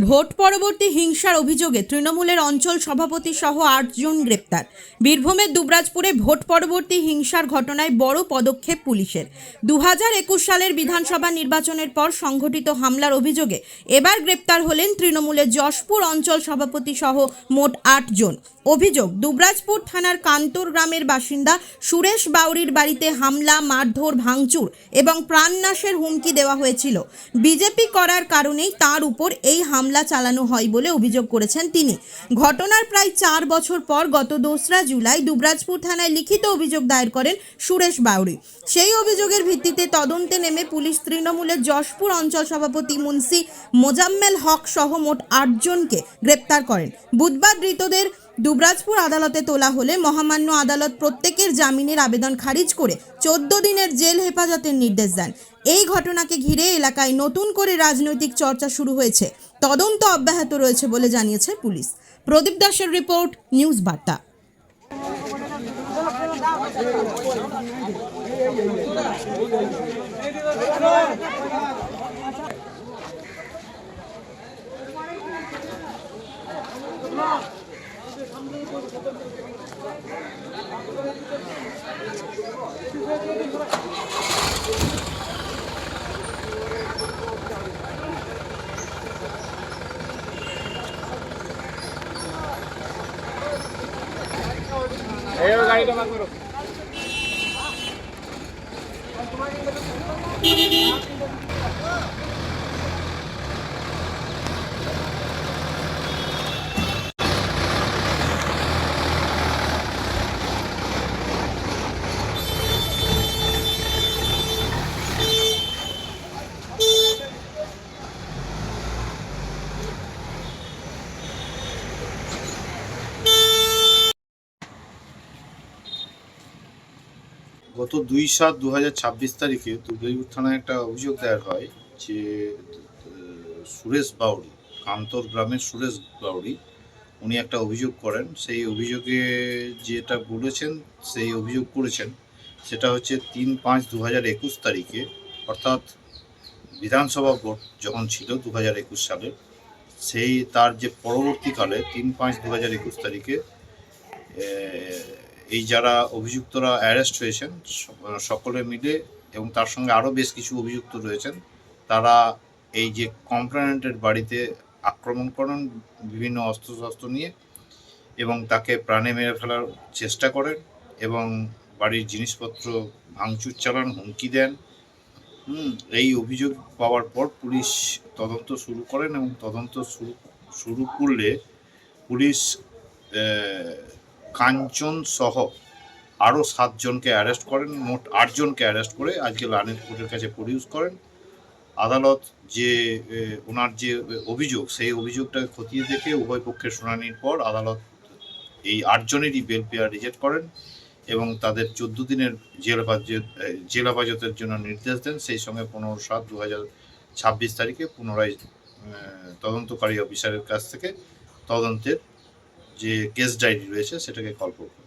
Vote পরবর্তী হিংসার অভিযোগে তৃণমূলের অঞ্চল সভাপতি সহ ৮ জন গ্রেপ্তার। বীরভূমের দুবরাজপুরে ভোট পরবর্তী হিংসার ঘটনায় বড় পদক্ষেপ পুলিশের। 2021 সালের বিধানসভা নির্বাচনের পর সংঘটিত হামলার অভিযোগে এবার গ্রেপ্তার হলেন তৃণমূলের যশপুর অঞ্চল সভাপতি সহ মোট ৮ জন। অভিযোগ, দুবরাজপুর থানার কান্তর গ্রামের বাসিন্দা সুরেশ বাউরির বাড়িতে হামলা, মারধর, ভাঙচুর এবং প্রাণনাশের হুমকি দেওয়া হয়েছিল। বিজেপি করার কারণেই তার উপর এই হামলা চালানো হয় বলে অভিযোগ করেছেন তিনি। ঘটনার প্রায় 4 বছর পর গত 2রা জুলাই দুবরাজপুর থানায় লিখিত অভিযোগ দায়ের করেন সুরেশ বাউরি। সেই অভিযোগের ভিত্তিতে তদন্তে নেমে পুলিশ তৃণমূলের যশপুর অঞ্চল সভাপতি মুন্সি মোজাম্মেল হক সহ মোট ৮ জনকে গ্রেপ্তার করেন। বুধবার ধৃতদের দুবরাজপুর আদালতে তোলা হলে মহামান্য আদালত প্রত্যেকের জামিনের আবেদন খারিজ করে 14 দিনের জেল হেফাজতের নির্দেশ দেন। এই ঘটনাকে ঘিরে এলাকায় নতুন করে রাজনৈতিক চর্চা শুরু হয়েছে। তদন্ত অব্যাহত রয়েছে বলে জানিয়েছে পুলিশ। প্রদীপ দাসের রিপোর্ট, নিউজ বার্তা। গাড়িটা বার করো। গত 2/7/2026 তারিখে দুবরাজপুর থানায় একটা অভিযোগ দায়ের হয় যে সুরেশ বাউরি, কান্তর গ্রামের সুরেশ বাউরি, উনি একটা অভিযোগ করেন। সেই অভিযোগে যেটা বলেছেন, সেই অভিযোগ করেছেন সেটা হচ্ছে 3/5/2021 তারিখে, অর্থাৎ বিধানসভা ভোট যখন ছিল 2021 সালে, সেই তার যে পরবর্তীকালে 3/5/2021 তারিখে এই যারা অভিযুক্তরা অ্যারেস্ট হয়েছেন সকলে মিলে, এবং তার সঙ্গে আরও বেশ কিছু অভিযুক্ত রয়েছেন, তারা এই যে কমপ্লেনেন্টের বাড়িতে আক্রমণ করেন বিভিন্ন অস্ত্রশস্ত্র নিয়ে, এবং তাকে প্রাণে মেরে ফেলার চেষ্টা করেন এবং বাড়ির জিনিসপত্র ভাঙচুর চালান, হুমকি দেন। এই অভিযোগ পাওয়ার পর পুলিশ তদন্ত শুরু করেন, এবং তদন্ত শুরু করলে পুলিশ কাঞ্চন সহ আরও 7 জনকে অ্যারেস্ট করেন। মোট 8 জনকে অ্যারেস্ট করে আজকে লানেট কোর্টের কাছে প্রডিউস করেন। আদালত যে ওনার যে অভিযোগ, সেই অভিযোগটাকে খতিয়ে দেখে উভয় পক্ষের শুনানির পর আদালত এই 8 জনেরই বেল পেয়ার রিজেক্ট করেন এবং তাদের 14 দিনের জেল হেফাজতের জন্য নির্দেশ দেন। সেই সঙ্গে 15/7/2026 তারিখে পুনরায় তদন্তকারী অফিসারের কাছ থেকে তদন্তের যে কেস ডায়েরি রয়েছে সেটাকে কল করবেন।